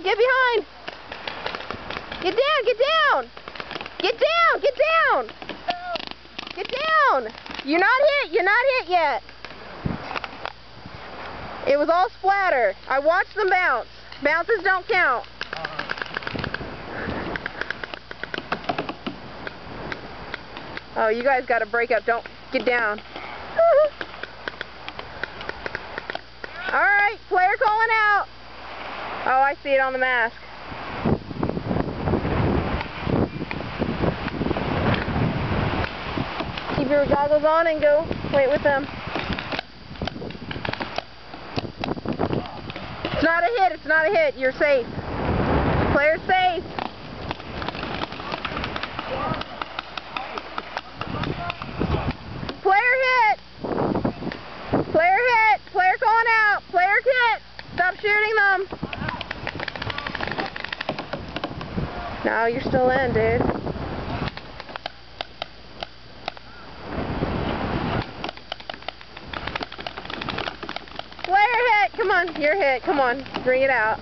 Get behind! Get down! Get down! Get down! Get down! Get down! You're not hit! You're not hit yet! It was all splatter. I watched them bounce. Bounces don't count. Oh, you guys got to break up. Don't get down. Alright, player calling out. Oh, I see it on the mask. Keep your goggles on and go wait with them. It's not a hit, it's not a hit. You're safe. Player's safe. Player hit. Player hit. Player calling out. Player hit. Stop shooting them. No, you're still in, dude. Player hit. Come on, you're hit. Come on, bring it out.